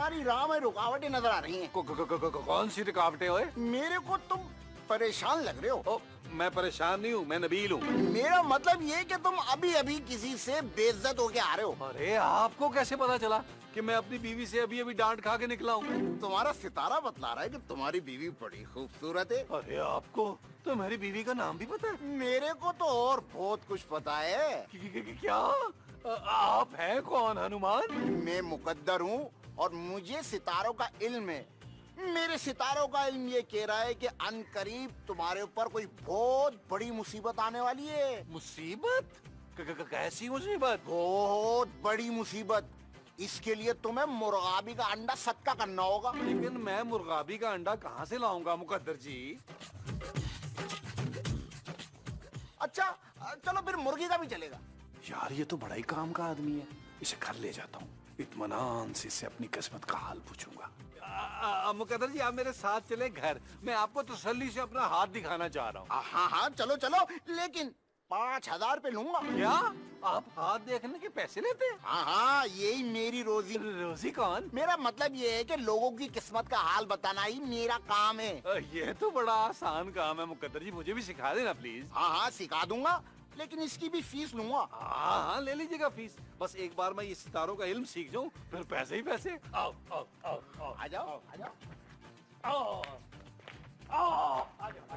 तुम्हारी राह में रुकावटें नजर आ रही हैं। कौन सी रुकावटें ओए? मेरे को तुम परेशान लग रहे हो। ओ, मैं परेशान नहीं हूँ, मैं नबील हूँ। मेरा मतलब ये कि तुम अभी अभी किसी से बेइज्जत होके आ रहे हो। अरे आपको कैसे पता चला कि मैं अपनी बीवी से अभी अभी डांट खा के निकला हूँ? तुम्हारा सितारा बतला रहा है कि तुम्हारी बीवी बड़ी खूबसूरत है। अरे आपको तो मेरी बीवी का नाम भी पता है? मेरे को तो और बहुत कुछ पता है। क्या? आप हैं कौन, हनुमान? मैं मुकद्दर हूँ और मुझे सितारों का इल्म है। मेरे सितारों का इल्म ये कह रहा है कि अनकरीब तुम्हारे ऊपर कोई बहुत बड़ी मुसीबत आने वाली है। मुसीबत? कैसी मुसीबत? बहुत बड़ी मुसीबत। इसके लिए तुम्हें मुर्गाबी का अंडा सदका करना होगा। लेकिन मैं मुर्गाबी का अंडा कहाँ से लाऊंगा मुकद्दर जी? अच्छा चलो फिर मुर्गी का भी चलेगा। यार ये तो बड़ा ही काम का आदमी है, इसे घर ले जाता हूँ, इत्मीनान से इससे अपनी किस्मत का हाल पूछूंगा। मुकद्दर जी आप मेरे साथ चले घर, मैं आपको तसल्ली से अपना हाथ दिखाना चाह रहा हूँ। हाँ हाँ चलो चलो, लेकिन 5,000 पे लूंगा। क्या आप हाथ देखने के पैसे लेते हैं? हाँ हाँ यही मेरी रोजी। रोजी कौन? मेरा मतलब ये है कि लोगों की किस्मत का हाल बताना ही मेरा काम है। ये तो बड़ा आसान काम है मुकद्दर जी, मुझे भी सिखा देना प्लीज। हाँ हाँ सिखा दूंगा, लेकिन इसकी भी फीस लूंगा। हाँ हाँ ले लीजिएगा फीस, बस एक बार मैं ये सितारों का इल्म सीख जाऊं फिर पैसे ही पैसे। आओ आओ आओ आओ आ जाओ आ जाओ। आओ आओ आ जाओ।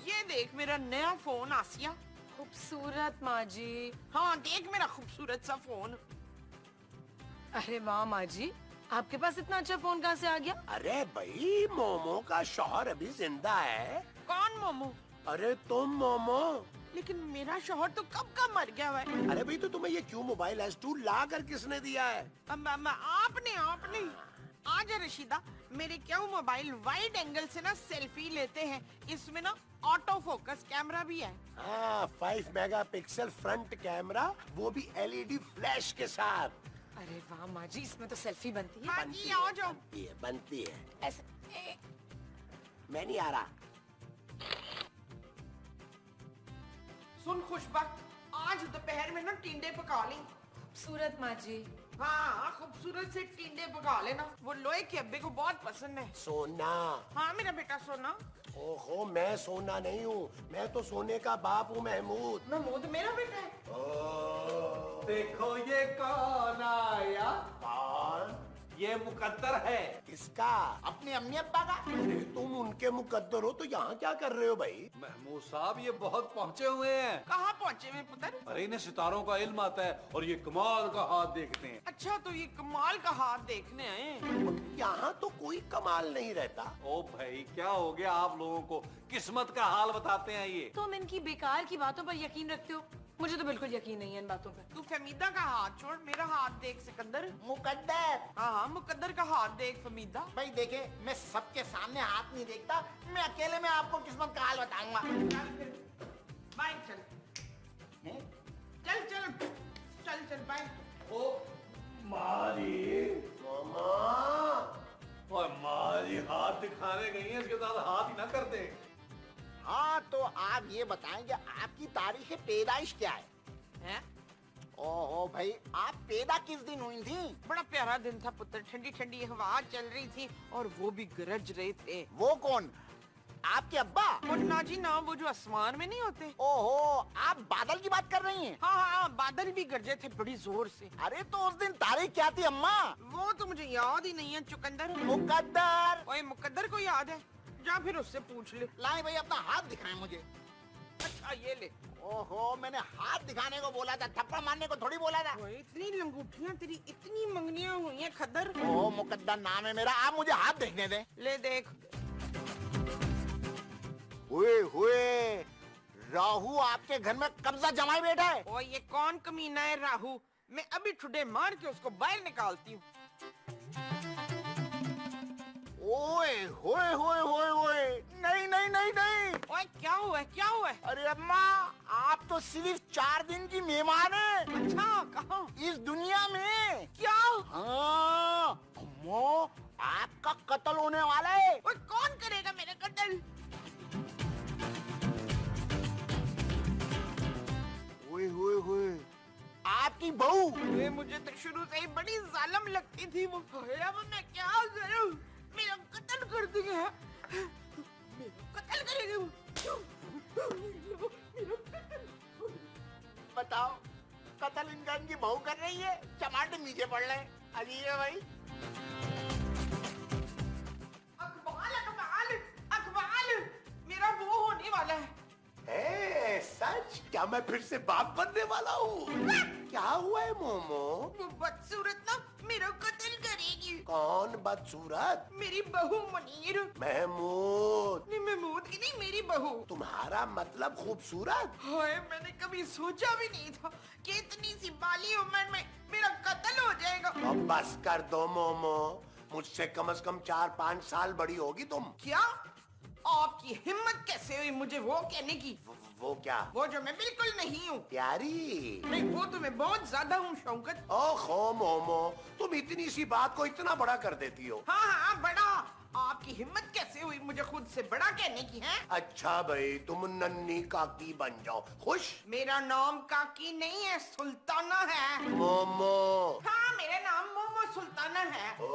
ये देख मेरा नया फोन आसिया। खूबसूरत माँ जी। हाँ देख मेरा खूबसूरत सा फोन। अरे वाह माँ जी, आपके पास इतना अच्छा फोन कहाँ से आ गया? अरे भाई मोमो का शौहर अभी जिंदा है। कौन मोमो? अरे तुम मोमो। लेकिन मेरा शौहर तो कब का मर गया हुआ है। अरे भाई तो तुम्हें ये क्यों मोबाइल S2 ला कर किसने दिया है? आपने आपने आजा रशीदा, मेरे क्या मोबाइल वाइड एंगल से ना सेल्फी लेते हैं, इसमें ना ऑटो फोकस कैमरा भी है। हाँ 5 मेगापिक्सल फ्रंट कैमरा, वो भी LED फ्लैश के साथ। अरे वाह माँ जी, इसमें तो सेल्फी बनती है। हाँ जी आओ जाओ। बनती है। ऐसे मैं नहीं आ रहा। सुन खुशबक, आज दोपहर में ना टिंडे पका ली। खूबसूरत माँ जी। हाँ खूबसूरत से टिंडे पका लेना, वो लोहे के अब्बे को बहुत पसंद है। सोना। हाँ मेरा बेटा सोना। ओहो मैं सोना नहीं हूँ, मैं तो सोने का बाप हूँ महमूद। महमूद मेरा बेटा है। देखो ये कौन आया? कौन? ये मुकद्दर है। किसका? अपने अम्मी अब्बा का। तुम उनके मुकद्दर हो तो यहाँ क्या कर रहे हो भाई? महमूद साहब ये बहुत पहुँचे हुए हैं। कहाँ पहुँचे हुए पुत्र? अरे इन्हें सितारों का इल्म आता है और ये कमाल का हाथ देखते हैं। अच्छा तो ये कमाल का हाथ देखने आए। यहाँ तो कोई कमाल नहीं रहता। ओ भाई क्या हो गया आप लोगों को, किस्मत का हाल बताते हैं ये। तुम इनकी बेकार की बातों पर यकीन रखते हो, मुझे तो बिल्कुल यकीन नहीं है इन बातों पर। तू फमीदा का हाथ छोड़, मेरा हाथ देख सिकंदर। मुकद्दर। हाँ हाँ मुकद्दर का हाथ देख फमीदा। भाई देखे, मैं सबके सामने हाथ नहीं देखता, मैं अकेले में आपको किस्मत का हाल बताऊंगा। चल फिर बाइक चल। हैं? चल चल चल चल बाइक। ओ मारी, और मारी हाथ दिखाने गई है, इसके साथ हाथ ही ना कर दे। हाँ तो आप ये बताएं कि आपकी तारीख पैदाइश क्या है? हैं? ओहो भाई, आप पैदा किस दिन हुई थी? बड़ा प्यारा दिन था पुत्र, ठंडी ठंडी हवा चल रही थी और वो भी गरज रहे थे। वो कौन? आपके अब्बा? मुन्ना जी ना, वो जो आसमान में नहीं होते। ओहो, आप बादल की बात कर रही हैं? हाँ हाँ बादल भी गरजे थे बड़ी जोर से। अरे तो उस दिन तारीख क्या थी अम्मा? वो तो मुझे याद ही नहीं है चुकंदर। मुकद्दर। ओए मुकद्दर को याद है, जा फिर उससे पूछ ले। लाए भाई अपना हाथ दिखाएं मुझे। अच्छा ये ले। ओहो, मैंने हाथ दिखाने को बोला था, थप्पड़ मारने को थोड़ी बोला था। ओए इतनी लंगूटियां तेरी, इतनी मंगनियां हुई हैं खद्दर। ओह मुकद्दर नाम है मेरा, आप मुझे हाथ देखने दें। ले देख। हुए हुए, राहु आपके घर में कब्जा जमाए बैठा है। ओ ये कौन कमीना है राहु? मैं अभी ठुडे मार के उसको बाहर निकालती हूँ। ओए होए होए होए होए, नहीं नहीं नहीं नहीं। ओए क्या हुआ है, क्या हुआ है? अरे अम्मा, आप तो सिर्फ 4 दिन की मेहमान हैं अच्छा कहाँ? इस दुनिया में। क्या? हाँ अम्मो, आपका कत्ल होने वाला है। ओए कौन करेगा मेरे कत्ल? हुए हुए हुए, आप आपकी बहू। अरे मुझे तो शुरू से ही बड़ी जालिम लगती थी वो। अब मैं क्या करूं? मेरा कत्ल कर दिया है। मेरा कत्ल करेंगे वो। बताओ, कत्ल इंसान की बहू कर रही है, टमाटर नीचे पड़ रहे हैं। अजीब है भाई। अकबाल अकबाल अकबाल, मेरा वो होने वाला है। सच? क्या मैं फिर से बाप बनने वाला हूँ? क्या हुआ है मोमो? वो बदसूरत ना मेरा कत्ल करेगी। कौन बदसूरत? मेरी बहू मुनीर। महमूद। नहीं, महमूद की नहीं, मेरी बहू। तुम्हारा मतलब खूबसूरत? हाय, मैंने कभी सोचा भी नहीं था कि इतनी सी बाली उम्र में मेरा कत्ल हो जाएगा। अब बस कर दो मोमो, मुझसे कम से कम 4-5 साल बड़ी होगी तुम। क्या? आपकी हिम्मत कैसे हुई मुझे वो कहने की? वो क्या? वो जो मैं बिल्कुल नहीं हूँ। प्यारी। नहीं, वो तो मैं बहुत ज्यादा हूँ शौकत। ओहो मोमो, तुम इतनी सी बात को इतना बड़ा कर देती हो। हाँ हाँ, बड़ा। आपकी हिम्मत कैसे हुई मुझे खुद से बड़ा कहने की है? अच्छा भाई, तुम नन्ही काकी बन जाओ। खुश? मेरा नाम काकी नहीं है, सुल्ताना है। मोमो। हाँ, मेरा नाम मोमो सुल्ताना है। ओ,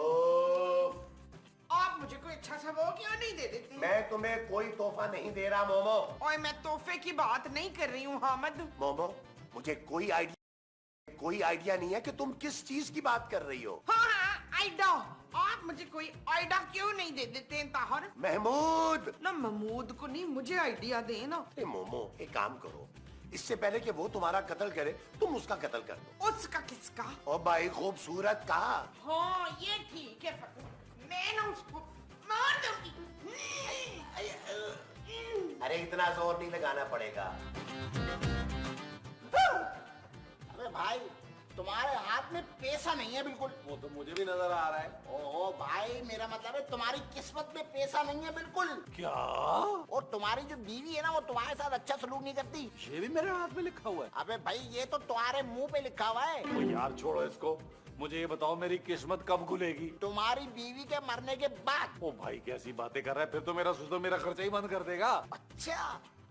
आप मुझे कोई अच्छा सा वो क्यों नहीं दे देते? मैं तुम्हें कोई तोहफा नहीं दे रहा मोमो। ओए, मैं तोहफे की बात नहीं कर रही हूँ हामिद। मोमो, मुझे कोई आइडिया नहीं है कि तुम किस चीज की बात कर रही हो। हाँ हाँ, आइडा। आप मुझे कोई आइडा क्यों नहीं दे देते हैं ताहर? महमूद। ना महमूद को नहीं, मुझे आइडिया देना। अरे मोमो, एक काम करो, इससे पहले कि वो तुम्हारा कत्ल करे, तुम उसका कत्ल कर दो। उसका किसका? ओ भाई, खूबसूरत का। हाँ, ये ठीक है। मैं ना उसको मार दूंगी। अरे इतना जोर नहीं लगाना पड़ेगा। अरे भाई, तुम्हारे हाथ में पैसा नहीं है बिल्कुल। वो तो मुझे भी नजर आ रहा है। ओहो भाई, मेरा मतलब है तुम्हारी किस्मत में पैसा नहीं है बिल्कुल। क्या? और तुम्हारी जो बीवी है ना, वो तुम्हारे साथ अच्छा सलूक नहीं करती। ये भी मेरे हाथ में लिखा हुआ है? अबे भाई, ये तो तुम्हारे मुंह पे लिखा हुआ है। ओ यार, छोड़ो इसको। मुझे ये बताओ, मेरी किस्मत कब खुलेगी? तुम्हारी बीवी के मरने के बाद। ओ भाई, कैसी बातें कर रहा है? फिर तो मेरा ससुर मेरा खर्चा ही बंद कर देगा। अच्छा,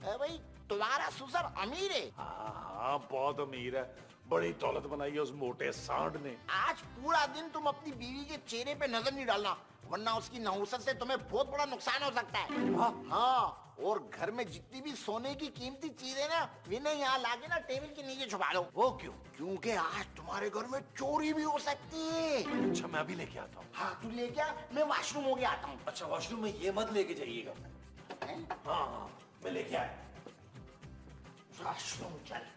अरे भाई, तुम्हारा ससुर अमीर है? हाँ, बहुत अमीर है। बड़ी दौलत बनाई है उस मोटे सांड ने। आज पूरा दिन तुम अपनी बीवी के चेहरे पे नजर नहीं डालना, वरना उसकी नहुसत से तुम्हें बहुत बड़ा नुकसान हो सकता है। हाँ, और घर में जितनी भी सोने की कीमती चीजें ना, इन्हें यहाँ लाके ना टेबल के नीचे छुपा दो। वो क्यों? क्योंकि आज तुम्हारे घर में चोरी भी हो सकती है। अच्छा, मैं अभी लेके आता हूँ। हाँ, तू लेके आ, मैं वॉशरूम हो गया आता हूँ। अच्छा, वॉशरूम में ये मत लेके जाइएगा। हाँ, मैं लेके आया। वॉशरूम चल।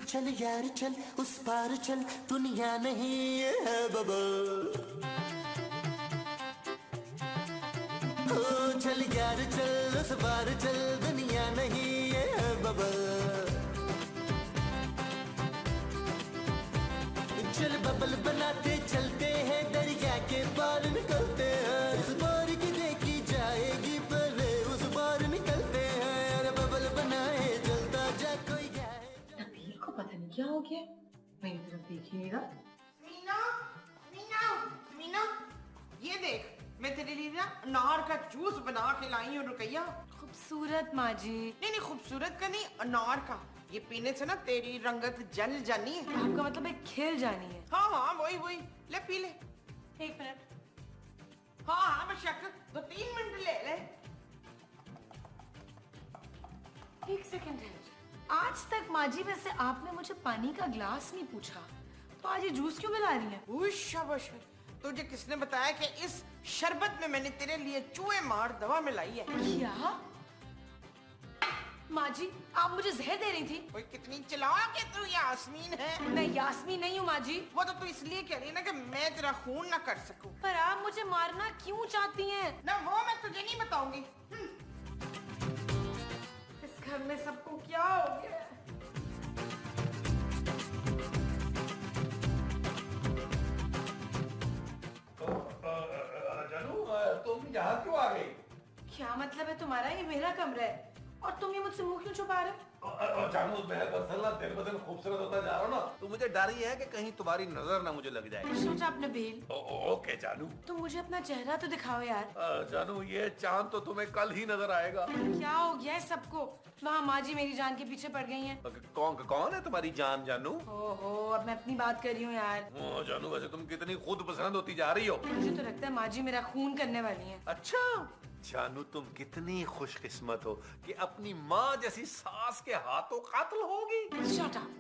चल यार चल, उस पार चल, दुनिया नहीं है बबल। ओ चल यार चल, उस पार चल, दुनिया नहीं है बबल। चल बबल बनाते चलते हैं, दरिया के पार निकलते हैं। इस बार की देखी जाएगी, पहले उस बार निकलते हैं। अरे बबल बनाए चलता जा, कोई नबील को पता नहीं क्या हो गया, मेरी तरफ देखिएगा। मीना, मीना, मीना, ये देख, मैं तेरे लिए ना अनार का जूस बना के लाई हूँ। रुकैया, खूबसूरत माँ जी। नहीं, खूबसूरत का नहीं, अनार का। ये पीने से ना तेरी रंगत जल जानी है। आपका मतलब एक खिल जानी है। हाँ हाँ, वही। ले, पी ले। 1 मिनट। हाँ हाँ, बेशक 2-3 मिनट ले ले। 1 सेकंड है। आज तक माँ जी वैसे आपने मुझे पानी का ग्लास नहीं पूछा, तो आज ये जूस क्यों मिला रही है? शाबाश। तुझे किसने बताया कि इस शरबत में मैंने तेरे लिए चूहे मार दवा मिलाई है? क्या? माँ जी, आप मुझे जहर दे रही थी। ओए, कितनी चालाक है तू, यास्मीन है। मैं यास्मीन नहीं हूँ माँ जी। वो तो तू इसलिए कह रही है ना कि मैं तेरा खून ना कर सकूं। पर आप मुझे मारना क्यों चाहती हैं? ना, वो मैं तुझे नहीं बताऊंगी। इस घर में सबको क्या हो गया? जानू, तुम यहाँ क्यों आ गई? क्या मतलब है तुम्हारा? ये मेरा कमरा है और तुम ये मुझसे मुंह क्यों छुपा रहे हो? और जानू मैं दरअसल ना दिन ब दिन खूबसूरत होता जा रहा हूँ ना, तो मुझे डर ही है कि कहीं तुम्हारी नजर ना मुझे लग जाए। शट अप नबील, ओके जानू। तुम मुझे अपना चेहरा तो दिखाओ यार। जानू ये चांद तो तुम्हें कल ही नजर आएगा। क्या हो गया है सबको? वहाँ माँ जी मेरी जान के पीछे पड़ गई हैं। कौन है तुम्हारी जान जानू? ओहो, अब मैं अपनी बात कर रही हूँ यार। जानू वैसे तुम कितनी खुद पसंद होती जा रही हो। मुझे तो लगता है माँ जी मेरा खून करने वाली हैं। अच्छा जानू, तुम कितनी खुशकिस्मत हो कि अपनी माँ जैसी सास के हाथों कातिल होगी। Shut up.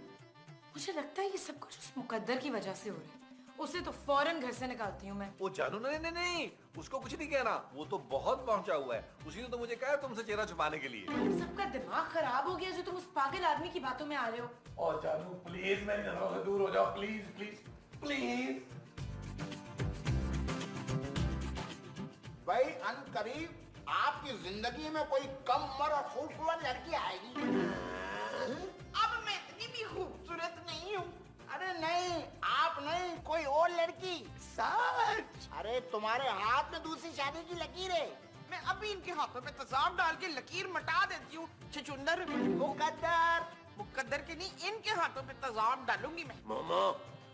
मुझे लगता है ये सब कुछ उस मुकद्दर की वजह से हो रहा है। उसे तो फौरन घर से निकालती हूँ मैं। वो जानू नहीं, उसको कुछ नहीं कहना, वो तो बहुत पहुंचा हुआ है। उसी ने तो मुझे कहा तुमसे चेहरा छुपाने के लिए। तुम सबका दिमाग खराब हो गया जो तुम उस पागल आदमी की बातों में आ रहे हो। और जानू प्लीज मेरी नजरों से दूर हो जाओ, प्लीज प्लीज प्लीज। भाई अनकरीब आपकी जिंदगी में कोई कम उम्र और खूबसूरत लड़की आएगी। अब मैं इतनी भी खूबसूरत नहीं हूँ। अरे नहीं, आप नहीं, कोई और लड़की। सच? अरे तुम्हारे हाथ में दूसरी शादी की लकीर है। मैं अभी इनके हाथों में तेजाब डाल के लकीर मिटा देती हूँ। छुचुंदर मुकद्दर। मुकद्दर के नहीं, इनके हाथों पे तेजाब डालूंगी मैं। मोमो,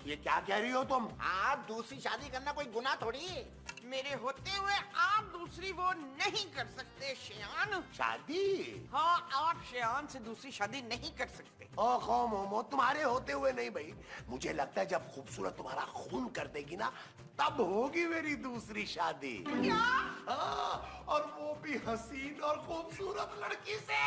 ये क्या कह रही हो तुम? आप दूसरी शादी करना कोई गुनाह थोड़ी है। मेरे होते हुए आप दूसरी वो नहीं कर सकते शयान। शादी? हाँ, आप शयान से दूसरी शादी नहीं कर सकते। ओहो मोमो, तुम्हारे होते हुए नहीं भाई। मुझे लगता है जब खूबसूरत तुम्हारा खून कर देगी ना, तब होगी मेरी दूसरी शादी। क्या? हाँ, और वो भी हसीन और खूबसूरत लड़की से।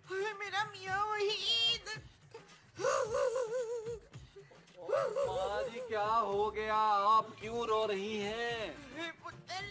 हाय मेरा मियाँ वहीद। माँ जी क्या हो गया, आप क्यों रो रही हैं? हे पुत्र,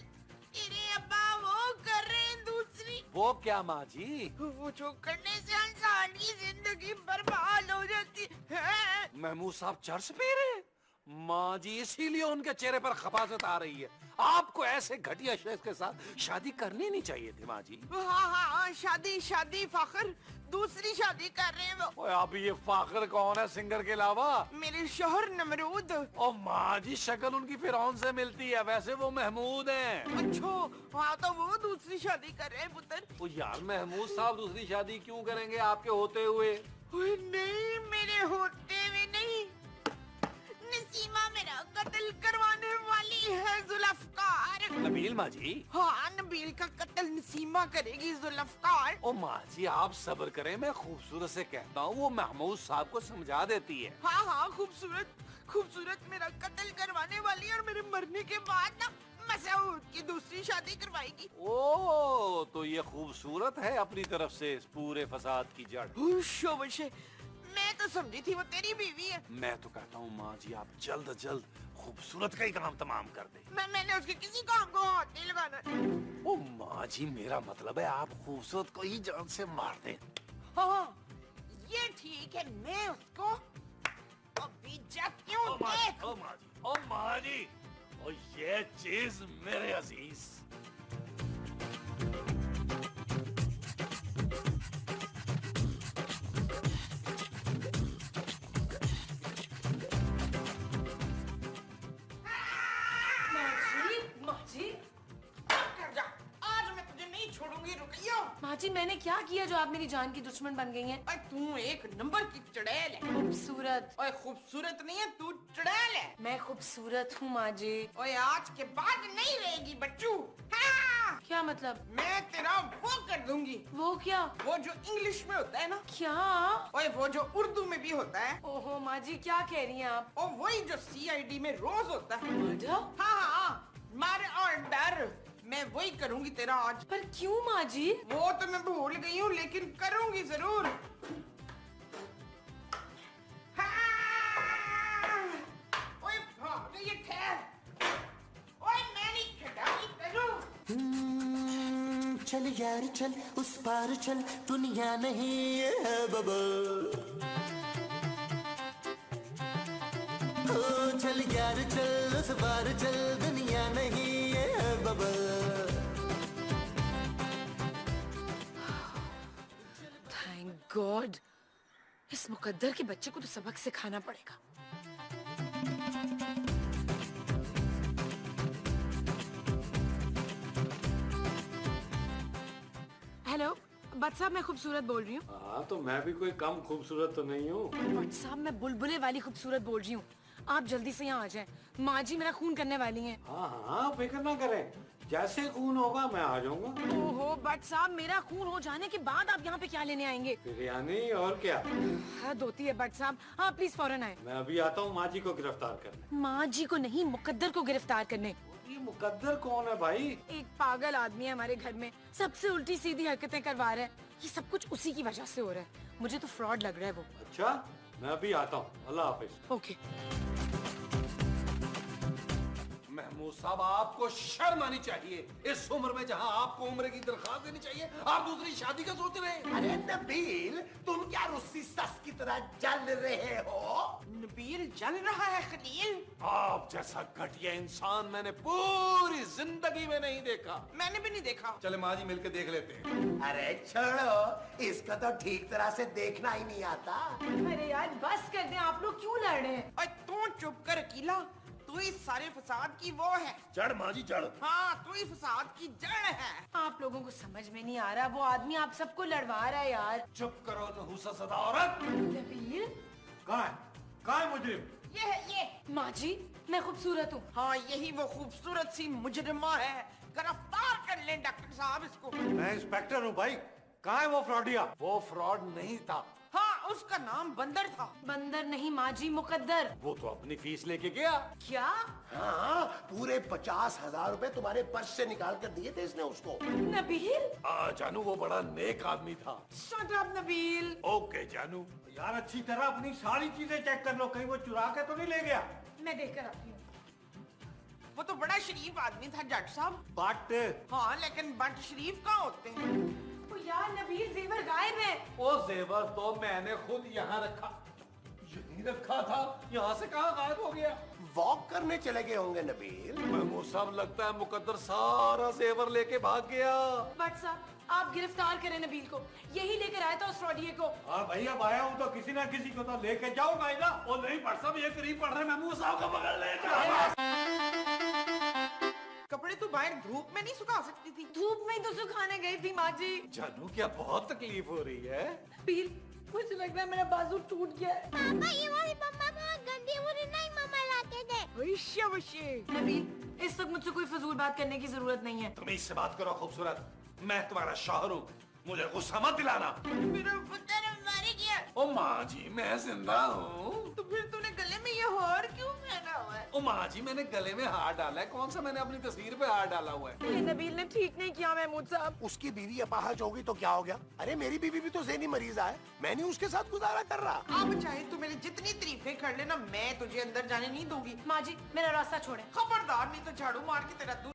तेरे अब्बा वो कर रहे हैं दूसरी। वो क्या माँ जी? वो जो करने से इंसान की जिंदगी बर्बाद हो जाती है। महमूद साहब चर्च पे रहे? माँ जी इसीलिए उनके चेहरे पर खपाजत आ रही है। आपको ऐसे घटिया शख्स के साथ शादी करनी नहीं चाहिए थी माँ जी। हाँ, शादी फाखर, दूसरी शादी कर रहे हैं वो। ओए अब ये फाखर कौन है सिंगर के अलावा? मेरे शोहर नमरूद। ओ माँ जी शक्ल उनकी फिरौन से मिलती है, वैसे वो महमूद हैं। अच्छा, हाँ तो वो दूसरी शादी कर रहे हैं पुत्र। ओ यार महमूद साहब दूसरी शादी क्यों करेंगे आपके होते हुए? ओए नहीं, मेरे होते हुए नहीं। नसीमा मेरा कत्ल करवाने वाली है, जुल्फकार। नबील माँ जी? हाँ, नबील का कत्ल नसीमा करेगी, जुल्फकार। ओ माँ जी आप सब्र करें, मैं खूबसूरत से कहता हूँ, वो महमूद साहब को समझा देती है। हाँ, खूबसूरत मेरा कत्ल करवाने वाली है और मेरे मरने के बाद ना मसूद की दूसरी शादी करवाएगी। ओ तो ये खूबसूरत है अपनी तरफ से इस पूरे फसाद की जड़। शोबशे, मैं तो समझी थी वो तेरी बीवी है। मैं तो कहता हूँ माँ जी आप जल्द अज जल्द खूबसूरत का ही काम तमाम कर दे। मैंने उसके किसी काम को हाथ नहीं लगाना। ओ माँ जी मेरा मतलब है आप खूबसूरत को ही जान से मार दें। हाँ, ये ठीक है, मैं उसको अभी जाती हूँ। देख। ओ माँ जी, ओ माँ जी, ओ ये चीज मेरे अजीज। माँ जी मैंने क्या किया जो आप मेरी जान की दुश्मन बन गई हैं? ओए तू एक नंबर की चुड़ैल है। खूबसूरत। ओए खूबसूरत नहीं है, तू चुड़ैल है। मैं खूबसूरत हूँ माँ जी। ओए आज के बाद नहीं रहेगी बच्चू। हाँ! क्या मतलब? मैं तेरा वो कर दूंगी। वो क्या? वो जो इंग्लिश में होता है ना। क्या? ओए वो जो उर्दू में भी होता है। ओहो माँ जी क्या कह रही हैं आप? और वही जो CID में रोज होता है। मर्डर? हाँ, मार और डर, मैं वही करूंगी तेरा आज। पर क्यों माँ जी? वो तो मैं भूल गई हूँ, लेकिन करूंगी जरूर। हाँ! ओए भाग ये ठहर। ओए मैं नहीं खिलाड़ी करूँ। चल यार चल उस पार चल, दुनिया नहीं ये है बबल। ओ चल यार चल उस पार चल, दुनिया नहीं ये है बबल। थैंक गॉड, इस मुकद्दर के बच्चे को तो सबक सिखाना पड़ेगा। बट साहब मैं खूबसूरत बोल रही हूँ। हाँ तो मैं भी कोई कम खूबसूरत तो नहीं हूँ। बट साहब मैं बुलबुले वाली खूबसूरत बोल रही हूँ। आप जल्दी से यहाँ आ जाएं। माँ जी मेरा खून करने वाली हैं। हाँ हाँ फिक्र ना करें, जैसे खून होगा मैं आ जाऊंगा। ओहो बट साहब मेरा खून हो जाने के बाद आप यहाँ पे क्या लेने आएंगे? बिरयानी और क्या। हद होती है बट साहब। हाँ प्लीज फौरन आए। मैं अभी आता हूँ माँ जी को गिरफ्तार करने। माँ जी को नहीं, मुकद्दर को गिरफ्तार करने। ये मुकद्दर कौन है भाई? एक पागल आदमी है हमारे घर में, सबसे उल्टी सीधी हरकतें करवा रहा है। ये सब कुछ उसी की वजह से हो रहा है। मुझे तो फ्रॉड लग रहा है वो। अच्छा मैं अभी आता हूँ, अल्लाह हाफिज। ओके। महमूद साहब आपको शर्म आनी चाहिए। इस उम्र में जहाँ आपको उम्र की दरखास्त देनी चाहिए, आप दूसरी शादी का सोच रहे हैं। अरे नबील, तुम क्या रुस्सी सस की तरह जल रहे हो? नबील जल रहा है खलील। आप जैसा घटिया इंसान मैंने पूरी जिंदगी में नहीं देखा। मैंने भी नहीं देखा। चले माँ जी मिलकर देख लेते हैं। अरे छोड़ो, इसका तो ठीक तरह से देखना ही नहीं आता। अरे यार बस कर दें, आप लोग क्यों लड़ रहे हैं? और तू चुप कर अकीला, तू इस सारे फसाद की वो है। चढ़ माँ जी चढ़। हाँ तू ही फसाद की जड़ है। आप लोगों को समझ में नहीं आ रहा, वो आदमी आप सबको लड़वा रहा है यार। चुप करो नहुसा सदा औरत। नबील। कहाँ है मुजरिम? ये है ये। माँ जी मैं खूबसूरत हूँ। हाँ यही वो खूबसूरत सी मुजरिमा है। गिरफ्तार कर लें डॉक्टर साहब इसको। मैं इंस्पेक्टर हूँ भाई। कहाँ है वो फ्रॉडिया? वो फ्रॉड नहीं था। हाँ उसका नाम बंदर था। बंदर नहीं माँ जी, मुकद्दर। वो तो अपनी फीस लेके गया। क्या? हाँ, पूरे 50,000 रुपए तुम्हारे पर्स से निकाल कर दिए थे इसने उसको। नबील। जानू वो बड़ा नेक आदमी था। Shut up Nabeel. ओके जानू। यार अच्छी तरह अपनी सारी चीजें चेक कर लो, कहीं वो चुरा के तो नहीं ले गया। मैं देख कर आती हूँ। वो तो बड़ा शरीफ आदमी था जट साहब। बट हाँ लेकिन बट शरीफ कहाँ होते हैं? तो यार नबील जेवर गायब है। वो जेवर तो मैंने खुद यहाँ रखा, यहीं रखा था, यहाँ से कहाँ गायब हो गया? वॉक करने चले गए होंगे नबील। महमूद साहब लगता है मुकद्दर सारा जेवर लेके भाग गया। बट साहब आप गिरफ्तार करें नबील को, यही लेकर आया था उस फ्रॉडिये को। हाँ भाई अब आया हूँ तो किसी ना किसी को तो लेके जाऊंगा ही ना। वो नहीं पढ़ सब ये करीब पढ़ रहे, महमूद साहब को पकड़ ले। कपड़े तू बाहर धूप में नहीं सुखा सकती थी? धूप में ही तो सुखाने गई थी माँ जी। जानू क्या बहुत तकलीफ हो रही है? नबील मुझे लग रहा है मेरा बाजू टूट गया है। पापा ये वाली मम्मा बहुत गंदी, मुझे नहीं मम्मा लाते थे। वैश्य वैश्य। नबील इस वक्त मुझसे कोई फजूल बात करने की जरूरत नहीं है। तुम इससे बात करो खूबसूरत, मैं तुम्हारा शौहर हूँ, मुझे गुस्सा मत दिलाना। मेरा पुत्र मारे गया। ओ माँ जी मैं जिंदा हूँ। तो फिर तूने गले में ये हार क्यों पहना हुआ है? ओ माँ जी मैंने गले में हार डाला है, कौन सा मैंने अपनी तस्वीर पे हार डाला हुआ है? ये नबील ने ठीक नहीं किया महमूद साहब। उसकी बीवी अपाहज होगी तो क्या हो गया? अरे मेरी बीवी भी तो ज़हनी मरीजा है, मैं नहीं उसके साथ गुजारा कर रहा। अब चाहे तू मेरी जितनी तारीफें कर लेना, मैं तुझे अंदर जाने नहीं दूंगी। माँ जी मेरा रास्ता छोड़े। खबरदार नहीं तो झाड़ू मार के तेरा दूध